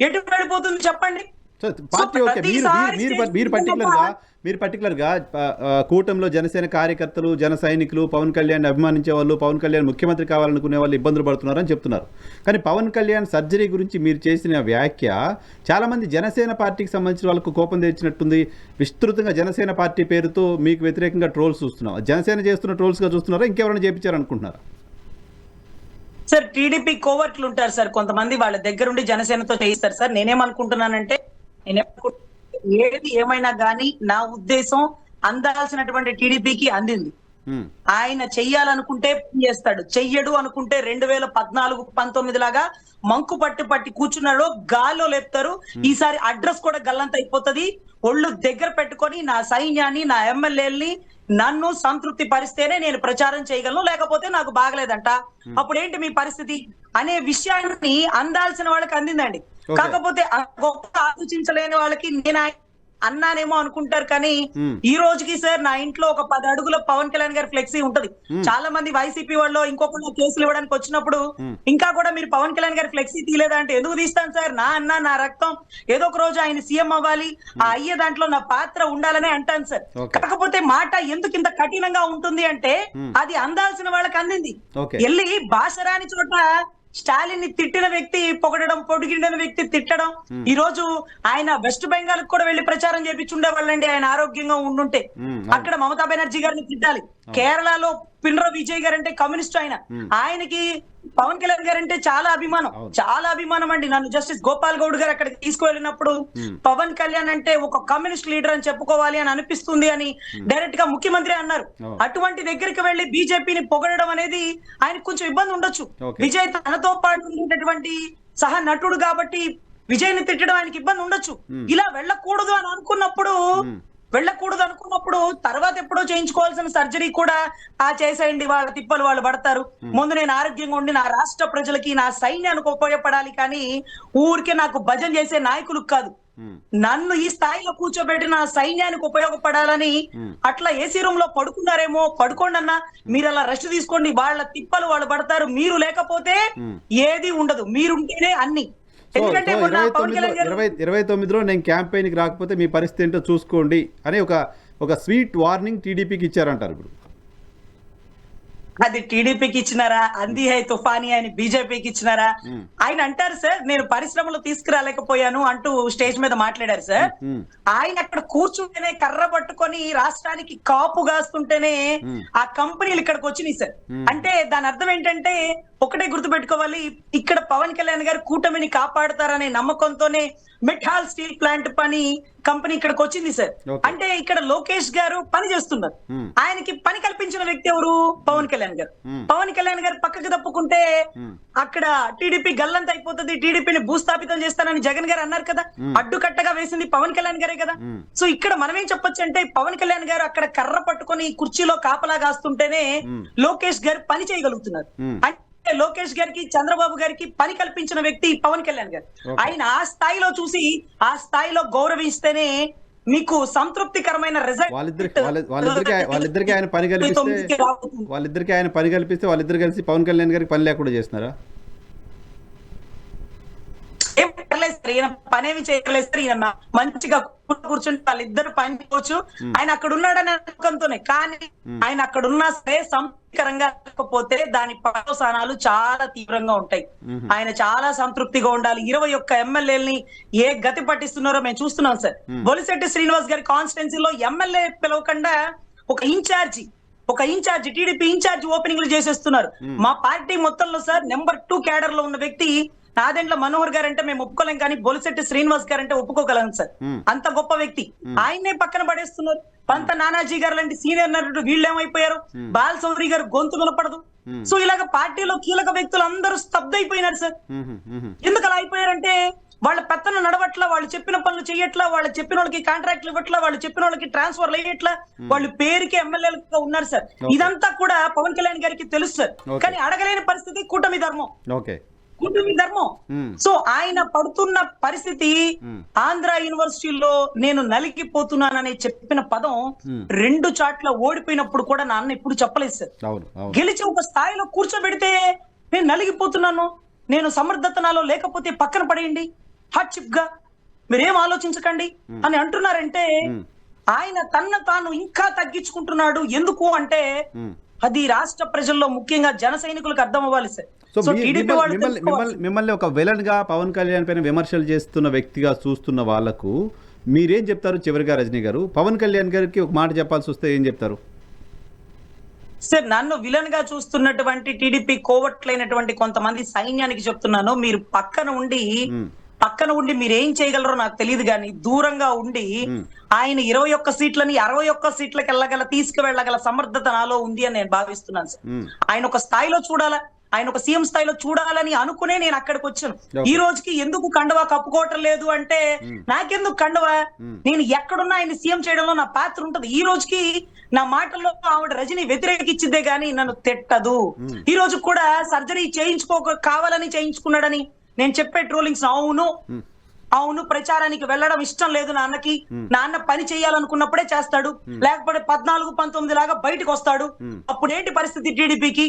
ఎటు వెళ్ళిపోతుంది చెప్పండి. పార్టీ ఓకే, మీరు పర్టికులర్ గా కూటమిలో జనసేన కార్యకర్తలు, జన సైనికులు, పవన్ కళ్యాణ్ అభిమానించే వాళ్ళు, పవన్ కళ్యాణ్ ముఖ్యమంత్రి కావాలనుకునే వాళ్ళు ఇబ్బందులు పడుతున్నారని చెప్తున్నారు. కానీ పవన్ కళ్యాణ్ సర్జరీ గురించి మీరు చేసిన వ్యాఖ్య చాలా మంది జనసేన పార్టీకి సంబంధించిన వాళ్ళకు కోపం తెచ్చినట్టుంది. విస్తృతంగా జనసేన పార్టీ పేరుతో మీకు వ్యతిరేకంగా ట్రోల్స్ చూస్తున్నాం. జనసేన చేస్తున్న ట్రోల్స్ గా చూస్తున్నారా, ఇంకెవరైనా చేపించారనుకుంటున్నారా? సార్ టీడీపీ కోవర్ట్లు ఉంటారు సార్, కొంతమంది వాళ్ళ దగ్గరుండి జనసేనతో చేయిస్తారు సార్. నేనేమనుకుంటున్నానంటే ఏది ఏమైనా గానీ నా ఉద్దేశం అందాల్సినటువంటి టీడీపీకి అందింది. ఆయన చెయ్యాలనుకుంటే చేస్తాడు, చెయ్యడు అనుకుంటే 2014-19 లాగా మంకు పట్టి కూర్చున్నాడు, గాల్లో లేపుతారు. ఈసారి అడ్రస్ కూడా గల్లంత అయిపోతుంది. ఒళ్ళు దగ్గర పెట్టుకొని నా సైన్యాన్ని, నా ఎమ్మెల్యేల్ని, నన్ను సంతృప్తి పరిస్తేనే నేను ప్రచారం చేయగలను, లేకపోతే నాకు బాగలేదంట, అప్పుడేంటి మీ పరిస్థితి అనే విషయాన్ని అందాల్సిన వాళ్ళకి అందిందండి. కాకపోతే గొప్ప ఆలోచించలేని వాళ్ళకి నేను అన్నానేమో అనుకుంటారు. కానీ ఈ రోజుకి సార్ నా ఇంట్లో ఒక 10 అడుగుల పవన్ కళ్యాణ్ గారి ఫ్లెక్సీ ఉంటది. చాలా మంది వైసీపీ వాళ్ళు ఇంకొకళ్ళు కేసులు ఇవ్వడానికి వచ్చినప్పుడు ఇంకా కూడా మీరు పవన్ కళ్యాణ్ గారి ఫ్లెక్సీ తీయలేదా అంటే, ఎందుకు తీస్తాను సార్, నా అన్న నా రక్తం, ఏదో ఒక రోజు ఆయన సీఎం అవ్వాలి, ఆ అయ్యే దాంట్లో నా పాత్ర ఉండాలనే అంటాను సార్. కాకపోతే మాట ఎందుకు ఇంత కఠినంగా ఉంటుంది అంటే అది అందాల్సిన వాళ్ళకి అందింది. వెళ్ళి భాష రాని చోట స్టాలిన్ ని తిట్టిన వ్యక్తి పొగడడం, పొడిగిన వ్యక్తి తిట్టడం. ఈ రోజు ఆయన వెస్ట్ బెంగాల్ కూడా వెళ్లి ప్రచారం చేపించుండేవాళ్ళండి ఆయన ఆరోగ్యంగా ఉండుంటే. అక్కడ మమతా బెనర్జీ గారిని తిట్టాలి. కేరళలో పినరయ్ విజయ్ గారు అంటే కమ్యూనిస్ట్, ఆయనకి పవన్ కళ్యాణ్ గారు అంటే చాలా అభిమానం అండి. నన్ను జస్టిస్ గోపాల్ గౌడ్ గారు అక్కడికి తీసుకువెళ్ళినప్పుడు పవన్ కళ్యాణ్ అంటే ఒక కమ్యూనిస్ట్ లీడర్ అని చెప్పుకోవాలి అని అనిపిస్తుంది అని డైరెక్ట్ గా ముఖ్యమంత్రి అన్నారు. అటువంటి దగ్గరికి వెళ్లి బీజేపీని పొగడడం అనేది ఆయనకు కొంచెం ఇబ్బంది ఉండొచ్చు. విజయ్ తనతో పాటు ఉండేటటువంటి సహ నటుడు కాబట్టి విజయ్ ని తిట్టడం ఆయనకి ఇబ్బంది ఉండొచ్చు. ఇలా వెళ్ళకూడదు అని అనుకున్నప్పుడు తర్వాత ఎప్పుడో చేయించుకోవాల్సిన సర్జరీ కూడా చేసేయండి, వాళ్ళ తిప్పలు వాళ్ళు పడతారు. ముందు నేను ఆరోగ్యంగా ఉండి నా రాష్ట్ర ప్రజలకి, నా సైన్యానికి ఉపయోగపడాలి, కానీ ఊరికే నాకు భజన చేసే నాయకులకు కాదు. నన్ను ఈ స్థాయిలో కూర్చోబెట్టి నా సైన్యానికి ఉపయోగపడాలని అట్లా ఏసీ రూమ్ లో పడుకున్నారేమో, పడుకోండి అన్న, మీరు అలా రెస్ట్ తీసుకోండి, వాళ్ళ తిప్పలు వాళ్ళు పడతారు. మీరు లేకపోతే ఏది ఉండదు, మీరుంటేనే అన్ని. 29లో నేను క్యాంపెయిన్కి రాకపోతే మీ పరిస్థితి ఏంటో చూసుకోండి అని ఒక స్వీట్ వార్నింగ్ టీడీపీకి ఇచ్చారంటారు. ఇప్పుడు అది టీడీపీకి ఇచ్చినారా, అంది హై తుఫాని అని బీజేపీకి ఇచ్చినారా? ఆయన అంటారు సార్, నేను పరిశ్రమలు తీసుకురాలేకపోయాను అంటూ స్టేజ్ మీద మాట్లాడారు సార్. ఆయన అక్కడ కూర్చుంటేనే కర్ర పట్టుకొని రాష్ట్రానికి కాపు గాస్తుంటేనే ఆ కంపెనీలు ఇక్కడికి వచ్చినాయి సార్. అంటే దాని అర్థం ఏంటంటే ఒకటే గుర్తుపెట్టుకోవాలి, ఇక్కడ పవన్ కళ్యాణ్ గారు కూటమిని కాపాడుతారనే నమ్మకంతోనే మెటాల్ స్టీల్ ప్లాంట్ కంపెనీ ఇక్కడికి వచ్చింది సార్. అంటే ఇక్కడ లోకేష్ గారు పని చేస్తున్నారు, ఆయనకి పని కల్పించిన వ్యక్తి ఎవరు? పవన్ కళ్యాణ్ గారు. పవన్ కళ్యాణ్ గారు పక్కకు తప్పుకుంటే అక్కడ టీడీపీ గల్లంత అయిపోతుంది, టీడీపీని భూస్థాపితం చేస్తానని జగన్ గారు అన్నారు కదా, అడ్డుకట్టగా వేసింది పవన్ కళ్యాణ్ గారే కదా. సో ఇక్కడ మనం ఏం చెప్పొచ్చు అంటే, పవన్ కళ్యాణ్ గారు అక్కడ కర్ర పట్టుకొని కుర్చీలో కాపలా కాస్తుంటేనే లోకేష్ గారు పని చేయగలుగుతున్నారు. లోకేష్ గారికి చంద్రబాబు గారికి పని కల్పించిన వ్యక్తి పవన్ కళ్యాణ్ గారు. ఆయన ఆ స్థాయిలో చూసి ఆ స్థాయిలో గౌరవిస్తేనే మీకు సంతృప్తికరమైన రిజల్ట్. వాళ్ళిద్దరికి ఆయన పని కల్పిస్తే వాళ్ళిద్దరు కలిసి పవన్ కళ్యాణ్ గారికి పని లేకుండా చేస్తున్నారా? ఏం పర్లేదు సార్, ఈయన పనేమి చేయలేదు సార్. ఈయన మంచిగా కూర్చుంటే వాళ్ళిద్దరు పని చేయవచ్చు. ఆయన అక్కడ ఉన్నాడని నమ్మకంతోనే. కానీ ఆయన అక్కడ ఉన్నా సరే సంతృప్తికరంగా లేకపోతే దాని పర్యవసానాలు చాలా తీవ్రంగా ఉంటాయి. ఆయన చాలా సంతృప్తిగా ఉండాలి. 21 ఎమ్మెల్యేలని ఏ గతి పట్టిస్తున్నారో మేము చూస్తున్నాం సార్. బొలిశెట్టి శ్రీనివాస్ గారి కాన్స్టిట్యున్సీలో ఎమ్మెల్యే పిలవకుండా ఒక ఇన్ఛార్జి టీడీపీ ఇన్ఛార్జి ఓపెనింగ్లు చేసేస్తున్నారు. మా పార్టీ మొత్తంలో సార్ నెంబర్ 2 క్యాడర్ లో ఉన్న వ్యక్తి నాదెండ్ల మనోహర్ గారు అంటే మేము ఒప్పుకోలేం, కానీ బొలిశెట్టి శ్రీనివాస్ గారు అంటే ఒప్పుకోగలం సార్. అంత గొప్ప వ్యక్తి. ఆయన్నే పక్కన పడేస్తున్నారు. పంత నానాజీ గారు లాంటి సీనియర్ నటుడు వీళ్ళేమైపోయారు. బాలశౌరి గారు గొంతు వినపడదు. సో ఇలాగ పార్టీలో కీలక వ్యక్తులు అందరూ స్తబ్దైపోయినారు సార్. ఎందుకు అలా అయిపోయారంటే వాళ్ళ పెత్తన నడవట్లా, వాళ్ళు చెప్పిన పనులు చెయ్యట్లా, వాళ్ళు చెప్పిన వాళ్ళకి కాంట్రాక్ట్లు ఇవ్వట్లా, వాళ్ళు చెప్పిన వాళ్ళకి ట్రాన్స్ఫర్లు అయ్యట్లా, వాళ్ళు పేరుకి ఎమ్మెల్యేలుగా ఉన్నారు సార్. ఇదంతా కూడా పవన్ కళ్యాణ్ గారికి తెలుసు సార్. కానీ అడగలేని పరిస్థితి కూటమి ధర్మం. సో ఆయన పడుతున్న పరిస్థితి ఆంధ్ర యూనివర్సిటీలో నేను నలిగిపోతున్నానని చెప్పిన పదం 2 చాట్ల ఓడిపోయినప్పుడు కూడా నాన్న ఇప్పుడు చెప్పలేదు సార్. గెలిచి ఒక స్థాయిలో కూర్చోబెడితే నేను నలిగిపోతున్నాను, నేను సమర్థత నాలో లేకపోతే పక్కన పడేయండి, హాట్ చిప్ గా మీరేం ఆలోచించకండి అని అంటున్నారంటే ఆయన తన తాను ఇంకా తగ్గించుకుంటున్నాడు. ఎందుకు అంటే అది రాష్ట్ర ప్రజల్లో ముఖ్యంగా జన సైనికులకు అర్థం అవ్వాలి సార్. సో మిమ్మల్ని ఒక విలన్ గా పవన్ కళ్యాణ్ పైన విమర్శలు చేస్తున్న వ్యక్తిగా చూస్తున్న వాళ్లకు మీరేం చెప్తారు? చివరిగా రజనీ గారు, పవన్ కళ్యాణ్ గారికి ఒక మాట చెప్పాల్సి వస్తే ఏం చెప్తారు సార్? నన్ను విలన్ గా చూస్తున్నటువంటి టీడీపీ కోవట్లైనటువంటి కొంతమంది సైన్యానికి చెప్తున్నాను, మీరు పక్కన ఉండి మీరేం చేయగలరో నాకు తెలియదు, కానీ దూరంగా ఉండి ఆయన 21 సీట్లని 61 సీట్లకు తీసుకువెళ్ళగల సమర్థత నాలో ఉంది అని నేను భావిస్తున్నాను సార్. ఆయన ఒక స్థాయిలో చూడాలా, ఆయన ఒక సీఎం స్థాయిలో చూడాలని అనుకునే నేను అక్కడికి వచ్చాను. ఈ రోజుకి ఎందుకు కండువా కప్పుకోవటం లేదు అంటే నాకెందుకు కండువా, నేను ఎక్కడున్నా ఆయన సీఎం చేయడంలో నా పాత్ర ఉంటది. ఈ రోజుకి నా మాటల్లో ఆవిడ రజనీ వ్యతిరేకించిందే గానీ నన్ను తిట్టదు. ఈ రోజు కూడా సర్జరీ కావాలని చేయించుకున్నాడని నేను చెప్పే ట్రోలింగ్స్ అవును ప్రచారానికి వెళ్ళడం ఇష్టం లేదు నాన్నకి, నాన్న పని చేయాలనుకున్నప్పుడే చేస్తాడు, లేకపోతే 14-19 లాగా బయటకు వస్తాడు. అప్పుడు ఏంటి పరిస్థితి టీడీపీకి?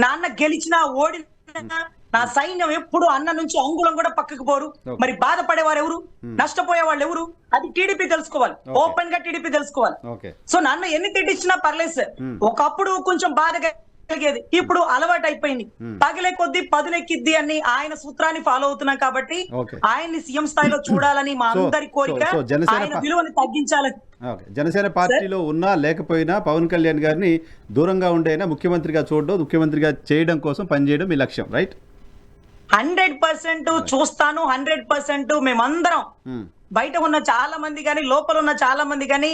నాన్న గెలిచినా ఓడినా నా సైన్యం ఎప్పుడు అన్న నుంచి అంగుళం కూడా పక్కకు పోరు. మరి బాధపడేవారు ఎవరు, నష్టపోయే వాళ్ళు ఎవరు? అది టీడీపీ తెలుసుకోవాలి, ఓపెన్ గా టీడీపీ తెలుసుకోవాలి. సో నాన్న ఎన్ని తిట్టించినా పర్లేదు సార్. ఒకప్పుడు కొంచెం బాధగా కలిగేది, ఇప్పుడు అలవాటు అయిపోయింది. పగిలే కొద్దీ పదునెక్కిద్ది అని ఆయన సూత్రాన్ని ఫాలో అవుతున్నాం కాబట్టి ఆయన్ని సీఎం స్థాయిలో చూడాలని మా అందరి కోరిక. ఆయన విలువని తగ్గించాలని. జనసేన పార్టీలో ఉన్నా లేకపోయినా పవన్ కళ్యాణ్ గారిని దూరంగా ఉండేనా ముఖ్యమంత్రిగా చూడడం, ముఖ్యమంత్రిగా చేయడం కోసం పనిచేయడం మీ లక్ష్యం, రైట్? 100% చూస్తాను. 100% మేమందరం బయట ఉన్న చాలా మంది కానీ లోపల ఉన్న చాలా మంది కానీ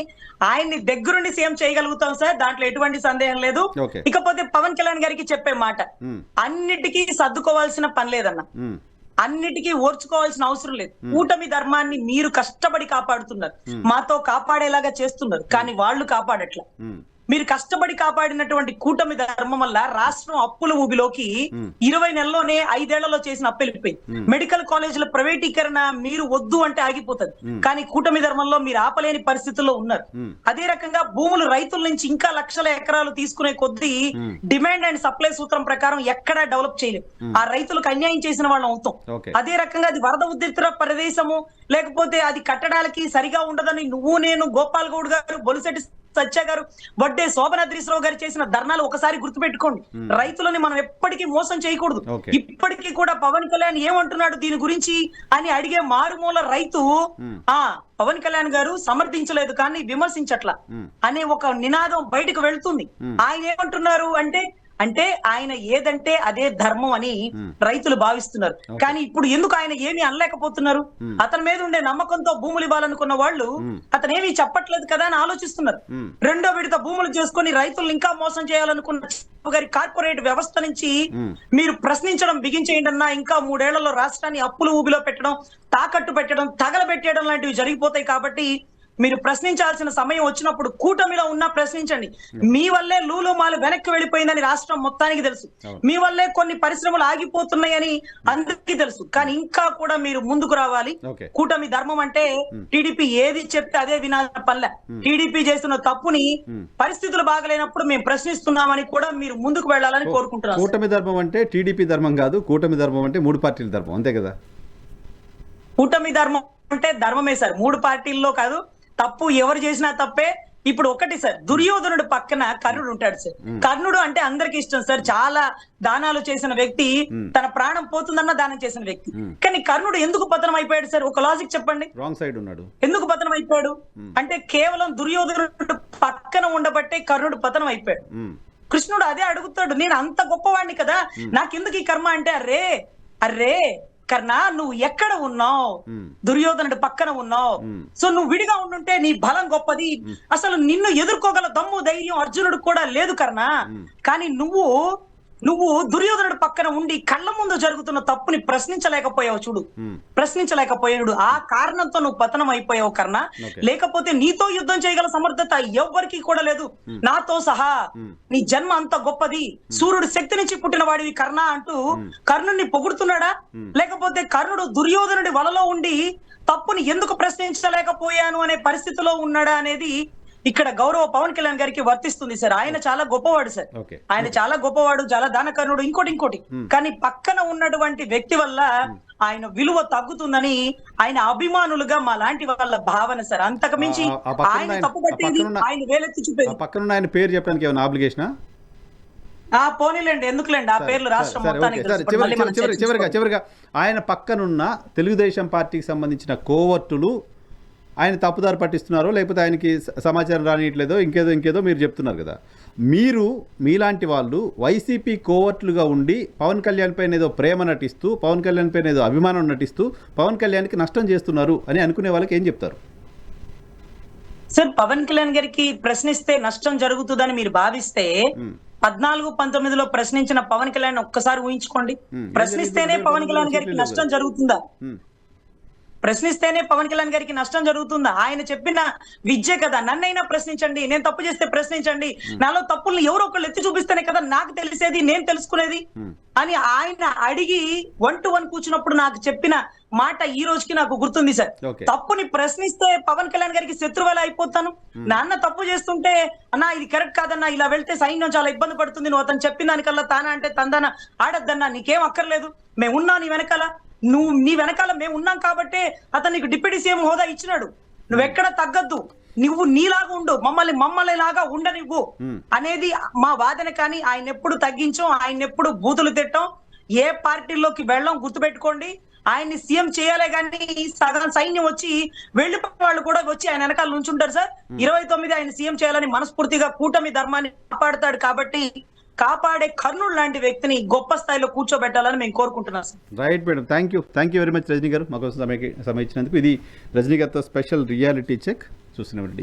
ఆయన్ని దగ్గరుండి సీఎం చేయగలుగుతాం సార్, దాంట్లో ఎటువంటి సందేహం లేదు. ఇకపోతే పవన్ కళ్యాణ్ గారికి చెప్పే మాట, అన్నిటికీ సర్దుకోవాల్సిన పని లేదన్న, అన్నిటికీ ఓర్చుకోవాల్సిన అవసరం లేదు. కూటమి ధర్మాన్ని మీరు కష్టపడి కాపాడుతున్నారు, మాతో కాపాడేలాగా చేస్తున్నారు, కానీ వాళ్ళు కాపాడట్లా. మీరు కష్టపడి కాపాడినటువంటి కూటమి ధర్మం వల్ల రాష్ట్రం అప్పుల ఊబిలోకి 20 నెలల్లోనే 5 ఏళ్లలో చేసిన అప్పు వెళ్ళిపోయింది. మెడికల్ కాలేజీల ప్రైవేటీకరణ మీరు వద్దు అంటే ఆగిపోతుంది, కానీ కూటమి ధర్మంలో మీరు ఆపలేని పరిస్థితుల్లో ఉన్నారు. అదే రకంగా భూములు రైతుల నుంచి ఇంకా లక్షల ఎకరాలు తీసుకునే కొద్దీ డిమాండ్ అండ్ సప్లై సూత్రం ప్రకారం ఎక్కడా డెవలప్ చేయలేము. ఆ రైతులకు అన్యాయం చేసిన వాళ్ళం అవుతాం. అదే రకంగా అది వరద ఉద్రిక్త ప్రదేశము, లేకపోతే అది కట్టడాలకి సరిగా ఉండదని నువ్వు నేను గోపాల్ గౌడ్ గారు బొలిశెట్టి సత్య గారు వడ్డే శోభనాద్రీశ్వరరావు గారు చేసిన ధర్నాలు ఒకసారి గుర్తుపెట్టుకోండి. రైతులని మనం ఎప్పటికీ మోసం చేయకూడదు. ఇప్పటికీ కూడా పవన్ కళ్యాణ్ ఏమంటున్నాడు దీని గురించి అని అడిగే మారుమూల రైతు పవన్ కళ్యాణ్ గారు సమర్థించలేదు కానీ విమర్శించట్లా అనే ఒక నినాదం బయటకు వెళ్తుంది. ఆయన ఏమంటున్నారు అంటే ఆయన ఏదంటే అదే ధర్మం అని రైతులు భావిస్తున్నారు. కానీ ఇప్పుడు ఎందుకు ఆయన ఏమీ అనలేకపోతున్నారు? అతని మీద ఉండే నమ్మకంతో భూములు ఇవ్వాలనుకున్న వాళ్ళు అతనేమీ చెప్పట్లేదు కదా అని ఆలోచిస్తున్నారు. 2వ విడత భూములు చేసుకుని రైతులను ఇంకా మోసం చేయాలనుకున్న గారి కార్పొరేట్ వ్యవస్థ నుంచి మీరు ప్రశ్నించడం బిగించేయండి అన్నా, ఇంకా 3 ఏళ్లలో రాష్ట్రాన్ని అప్పుల ఊబిలో పెట్టడం, తాకట్టు పెట్టడం, తగలబెట్టేయడం లాంటివి జరిగిపోతాయి. కాబట్టి మీరు ప్రశ్నించాల్సిన సమయం వచ్చినప్పుడు కూటమిలో ఉన్నా ప్రశ్నించండి. మీ వల్లే లూలు మాల్ వెనక్కి వెళ్ళిపోయిందని రాష్ట్రం మొత్తానికి తెలుసు. మీ వల్లే కొన్ని పరిశ్రమలు ఆగిపోతున్నాయని అందరికీ తెలుసు. కానీ ఇంకా కూడా మీరు ముందుకు రావాలి. కూటమి ధర్మం అంటే టీడీపీ ఏది చెప్తే అదే వినాల్సిన పనిలే. టీడీపీ చేస్తున్న తప్పుని పరిస్థితులు బాగలేనప్పుడు మేము ప్రశ్నిస్తున్నామని కూడా మీరు ముందుకు వెళ్ళాలని కోరుకుంటున్నాం. కూటమి ధర్మం అంటే టీడీపీ ధర్మం కాదు, కూటమి ధర్మం అంటే 3 పార్టీల ధర్మం, అంతే కదా? కూటమి ధర్మం అంటే ధర్మమే సార్, 3 పార్టీల్లో కాదు. తప్పు ఎవరు చేసినా తప్పే. ఇప్పుడు ఒకటి సార్, దుర్యోధనుడు పక్కన కర్ణుడు ఉంటాడు సార్. కర్ణుడు అంటే అందరికి ఇష్టం సార్, చాలా దానాలు చేసిన వ్యక్తి, తన ప్రాణం పోతుందన్న దానం చేసిన వ్యక్తి. కానీ కర్ణుడు ఎందుకు పతనం అయిపోయాడు సార్? ఒక లాజిక్ చెప్పండి. రాంగ్ సైడ్ ఉన్నాడు. ఎందుకు పతనం అయిపోయాడు అంటే కేవలం దుర్యోధనుడు పక్కన ఉండబట్టే కర్ణుడు పతనం అయిపోయాడు. కృష్ణుడు అదే అడుగుతాడు, నేను అంత గొప్పవాడిని కదా, నాకెందుకు ఈ కర్మ అంటే, అర్రే కర్ణ నువ్వు ఎక్కడ ఉన్నావు? దుర్యోధనుడు పక్కన ఉన్నావు. సో నువ్వు విడిగా ఉండుంటే నీ బలం గొప్పది. అసలు నిన్ను ఎదుర్కోగల దమ్ము ధైర్యం అర్జునుడు కూడా లేదు కర్ణ. కానీ నువ్వు దుర్యోధనుడు పక్కన ఉండి కళ్ళ ముందు జరుగుతున్న తప్పుని ప్రశ్నించలేకపోయావు. చూడు, ప్రశ్నించలేకపోయాడు. ఆ కారణంతో నువ్వు పతనం అయిపోయావు కర్ణ. లేకపోతే నీతో యుద్ధం చేయగల సమర్థత ఎవ్వరికి కూడా లేదు, నాతో సహా. నీ జన్మ అంత గొప్పది, సూర్యుడు శక్తి నుంచి పుట్టిన వాడివి కర్ణ అంటూ కర్ణుడిని పొగుడుతున్నాడా? లేకపోతే కర్ణుడు దుర్యోధనుడి వలలో ఉండి తప్పుని ఎందుకు ప్రశ్నించలేకపోయాను అనే పరిస్థితిలో ఉన్నాడా అనేది ఇక్కడ గౌరవ పవన్ కళ్యాణ్ గారికి వర్తిస్తుంది సార్. ఆయన చాలా గొప్పవాడు సార్, ఆయన చాలా గొప్పవాడు, చాలా దానకర్ణుడు, ఇంకోటి. కానీ పక్కన ఉన్నటువంటి వ్యక్తి వల్ల ఆయన విలువ తగ్గుతుందని ఆయన అభిమానులుగా మా లాంటి వాళ్ళ భావన సార్. అంతకు మించి ఆయన తప్పు పట్టింది ఆయన వేలెత్తి చూపేది. పక్కన ఆయన పేరు చెప్పడానికి ఏమైనా ఆబ్లిగేషనా? పోనీలేండి, ఎందుకులేండి, ఆ పేర్లు రాష్ట్రం మొత్తానికి. చివరిగా ఆయన పక్కనున్న తెలుగుదేశం పార్టీకి సంబంధించిన కోవర్టులు ఆయన తప్పుదారి పట్టిస్తున్నారో, లేకపోతే ఆయనకి సమాచారం రానియట్లేదో, ఇంకేదో మీరు చెప్తున్నారు కదా. మీలాంటి వాళ్ళు వైసీపీ కోవర్ట్లుగా ఉండి పవన్ కళ్యాణ్ పైన ఏదో ప్రేమ నటిస్తూ, పవన్ కళ్యాణ్ పైన ఏదో అభిమానం నటిస్తూ పవన్ కళ్యాణ్కి నష్టం చేస్తున్నారు అని అనుకునే వాళ్ళకి ఏం చెప్తారు సార్? పవన్ కళ్యాణ్ గారికి ప్రశ్నిస్తే నష్టం జరుగుతుందని మీరు భావిస్తే 14-19లో ప్రశ్నించిన పవన్ కళ్యాణ్ ఒక్కసారి ఊహించుకోండి. ప్రశ్నిస్తేనే పవన్ కళ్యాణ్ గారికి నష్టం జరుగుతుందా? ప్రశ్నిస్తేనే పవన్ కళ్యాణ్ గారికి నష్టం జరుగుతుందా? ఆయన చెప్పిన విద్య కదా, నన్నైనా ప్రశ్నించండి, నేను తప్పు చేస్తే ప్రశ్నించండి, నాలో తప్పుల్ని ఎవరో ఒకళ్ళు ఎత్తి చూపిస్తేనే కదా నాకు తెలిసేది, నేను తెలుసుకునేది అని ఆయన అడిగి 1-to-1 కూర్చున్నప్పుడు నాకు చెప్పిన మాట ఈ రోజుకి నాకు గుర్తుంది సార్. తప్పుని ప్రశ్నిస్తే పవన్ కళ్యాణ్ గారికి శత్రువులా అయిపోతాను. నాన్న తప్పు చేస్తుంటే, అన్నా ఇది కరెక్ట్ కాదన్నా, ఇలా వెళ్తే సైన్యం చాలా ఇబ్బంది పడుతుంది, నువ్వు అతను చెప్పిన దానికల్లా తానా అంటే తందాన ఆడద్దన్నా, నీకేం అక్కర్లేదు, మేమున్నా నీ వెనకాల, నీ వెనకాల మేము ఉన్నాం కాబట్టే అతను నీకు డిప్యూటీ సీఎం హోదా ఇచ్చినాడు, నువ్వెక్కడ తగ్గద్దు, నువ్వు నీలాగా ఉండు, మమ్మల్ని లాగా ఉండనివ్వు అనేది మా వాదన. కానీ ఆయన ఎప్పుడు తగ్గించాం, ఆయన ఎప్పుడు బూతులు తిట్టాం, ఏ పార్టీలోకి వెళ్ళం, గుర్తుపెట్టుకోండి. ఆయన్ని సీఎం చేయాలే కానీ సగం సైన్యం వచ్చి వెళ్ళిపోయిన వాళ్ళు కూడా వచ్చి ఆయన వెనకాల నుంచుంటారు సార్. 29 ఆయన సీఎం చేయాలని మనస్ఫూర్తిగా కూటమి ధర్మాన్ని కాపాడుతాడు కాబట్టి కాపాడే కర్ణుడు లాంటి వ్యక్తిని గొప్ప స్థాయిలో కూర్చోబెట్టాలని మేము కోరుకుంటున్నాం sir. Right madam, thank you very much Rajni గారు, మాకోసం సమయం ఇచ్చినందుకు. ఇది రజనీ గారితో స్పెషల్ రియాలిటీ చెక్ చూస్తున్నటువంటి